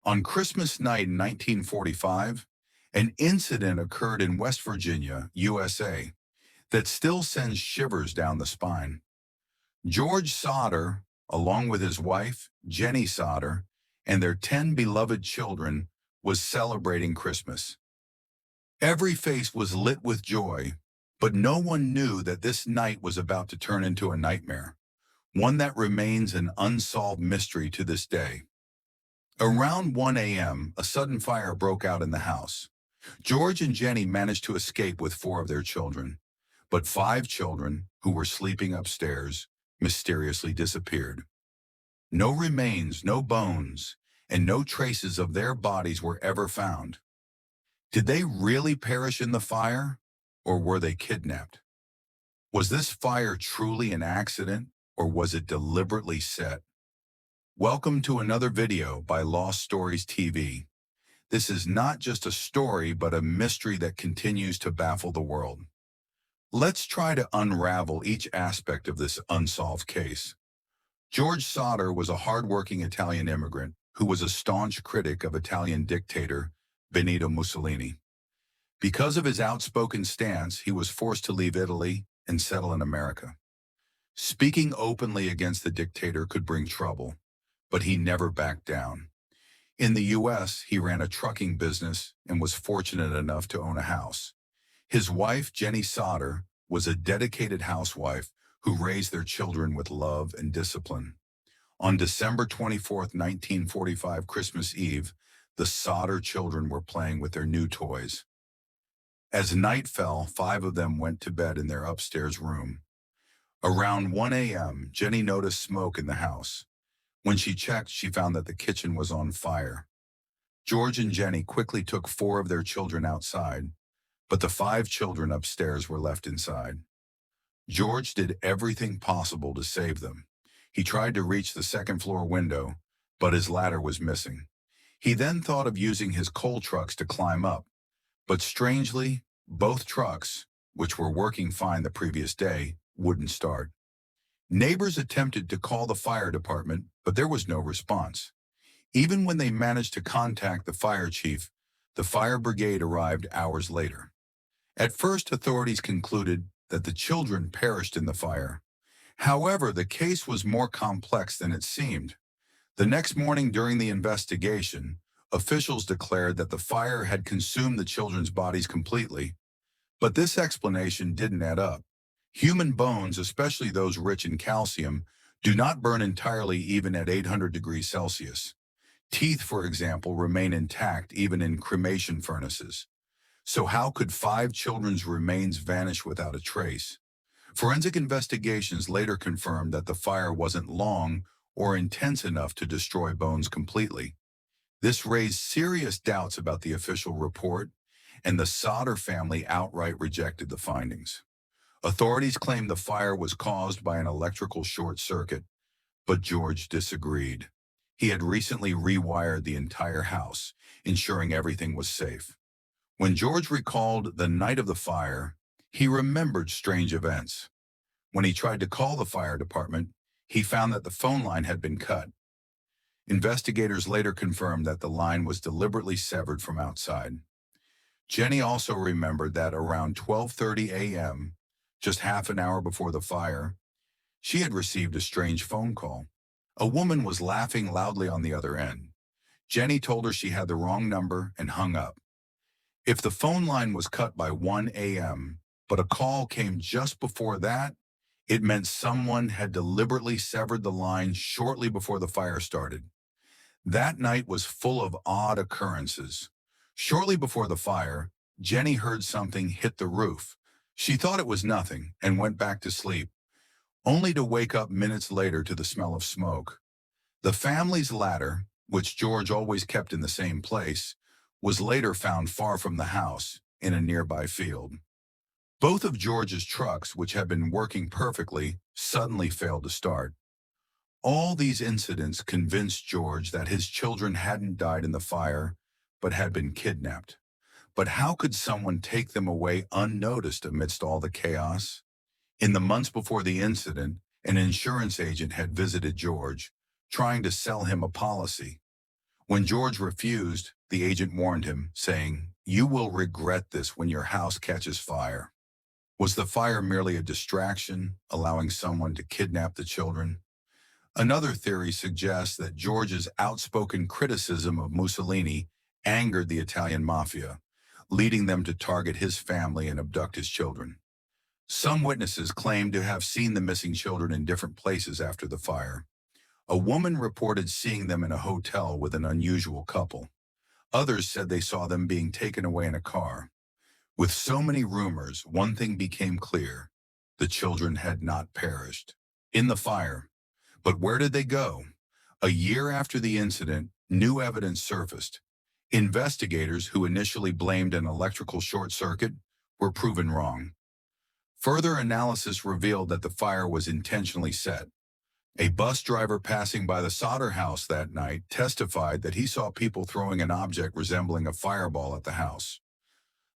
On Christmas night in 1945, an incident occurred in West Virginia, USA, that still sends shivers down the spine. George Sodder, along with his wife, Jennie Sodder, and their 10 beloved children, was celebrating Christmas. Every face was lit with joy, but no one knew that this night was about to turn into a nightmare, one that remains an unsolved mystery to this day. Around 1 a.m., a sudden fire broke out in the house. George and Jennie managed to escape with 4 of their children, but 5 children, who were sleeping upstairs, mysteriously disappeared. No remains, no bones, and no traces of their bodies were ever found. Did they really perish in the fire, or were they kidnapped? Was this fire truly an accident, or was it deliberately set? Welcome to another video by Lost Stories TV. This is not just a story, but a mystery that continues to baffle the world. Let's try to unravel each aspect of this unsolved case. George Sodder was a hardworking Italian immigrant who was a staunch critic of Italian dictator Benito Mussolini. Because of his outspoken stance, he was forced to leave Italy and settle in America. Speaking openly against the dictator could bring trouble, but he never backed down. In the U.S., he ran a trucking business and was fortunate enough to own a house. His wife, Jennie Sodder, was a dedicated housewife who raised their children with love and discipline. On December 24, 1945, Christmas Eve, the Sodder children were playing with their new toys. As night fell, 5 of them went to bed in their upstairs room. Around 1 a.m., Jennie noticed smoke in the house. When she checked, she found that the kitchen was on fire. George and Jennie quickly took 4 of their children outside, but the 5 children upstairs were left inside. George did everything possible to save them. He tried to reach the second-floor window, but his ladder was missing. He then thought of using his coal trucks to climb up, but strangely, both trucks, which were working fine the previous day, wouldn't start. Neighbors attempted to call the fire department, but there was no response. Even when they managed to contact the fire chief, the fire brigade arrived hours later. At first, authorities concluded that the children perished in the fire. However, the case was more complex than it seemed. The next morning during the investigation, officials declared that the fire had consumed the children's bodies completely. But this explanation didn't add up. Human bones, especially those rich in calcium, do not burn entirely even at 800 degrees Celsius. Teeth, for example, remain intact even in cremation furnaces. So how could 5 children's remains vanish without a trace? Forensic investigations later confirmed that the fire wasn't long or intense enough to destroy bones completely. This raised serious doubts about the official report, and the Sodder family outright rejected the findings. Authorities claimed the fire was caused by an electrical short circuit, but George disagreed. He had recently rewired the entire house, ensuring everything was safe. When George recalled the night of the fire, he remembered strange events. When he tried to call the fire department, he found that the phone line had been cut. Investigators later confirmed that the line was deliberately severed from outside. Jennie also remembered that around 12:30 a.m., just half an hour before the fire, she had received a strange phone call. A woman was laughing loudly on the other end. Jennie told her she had the wrong number and hung up. If the phone line was cut by 1 a.m., but a call came just before that, it meant someone had deliberately severed the line shortly before the fire started. That night was full of odd occurrences. Shortly before the fire, Jennie heard something hit the roof. She thought it was nothing and went back to sleep, only to wake up minutes later to the smell of smoke. The family's ladder, which George always kept in the same place, was later found far from the house in a nearby field. Both of George's trucks, which had been working perfectly, suddenly failed to start. All these incidents convinced George that his children hadn't died in the fire, but had been kidnapped. But how could someone take them away unnoticed amidst all the chaos? In the months before the incident, an insurance agent had visited George, trying to sell him a policy. When George refused, the agent warned him, saying, "You will regret this when your house catches fire." Was the fire merely a distraction, allowing someone to kidnap the children? Another theory suggests that George's outspoken criticism of Mussolini angered the Italian mafia, leading them to target his family and abduct his children. Some witnesses claimed to have seen the missing children in different places after the fire. A woman reported seeing them in a hotel with an unusual couple. Others said they saw them being taken away in a car. With so many rumors, one thing became clear: the children had not perished in the fire. But where did they go? A year after the incident, new evidence surfaced. Investigators who initially blamed an electrical short circuit were proven wrong. Further analysis revealed that the fire was intentionally set. A bus driver passing by the Sodder house that night testified that he saw people throwing an object resembling a fireball at the house.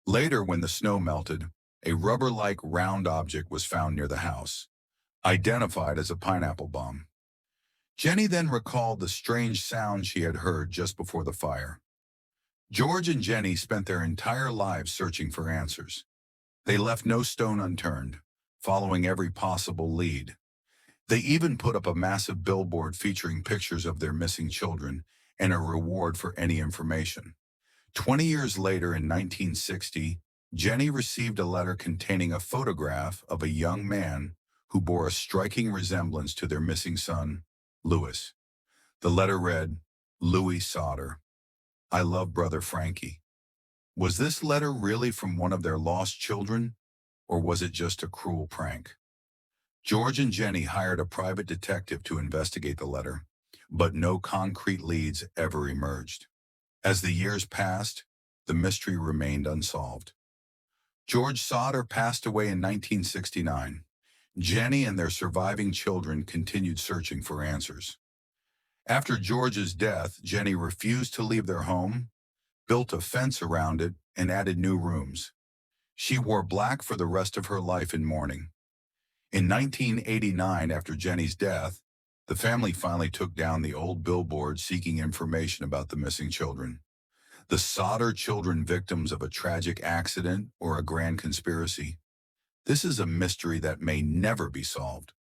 Later, when the snow melted, a rubber-like round object was found near the house, identified as a pineapple bomb. Jennie then recalled the strange sound she had heard just before the fire. George and Jennie spent their entire lives searching for answers. They left no stone unturned, following every possible lead. They even put up a massive billboard featuring pictures of their missing children and a reward for any information. 20 years later, in 1960, Jennie received a letter containing a photograph of a young man who bore a striking resemblance to their missing son, Louis. The letter read, "Louis Sodder, I love brother Frankie." Was this letter really from one of their lost children, or was it just a cruel prank? George and Jennie hired a private detective to investigate the letter, but no concrete leads ever emerged. As the years passed, the mystery remained unsolved. George Sodder passed away in 1969. Jennie and their surviving children continued searching for answers. After George's death, Jennie refused to leave their home, built a fence around it, and added new rooms. She wore black for the rest of her life in mourning. In 1989, after Jennie's death, the family finally took down the old billboard seeking information about the missing children. The Sodder children, victims of a tragic accident or a grand conspiracy. This is a mystery that may never be solved.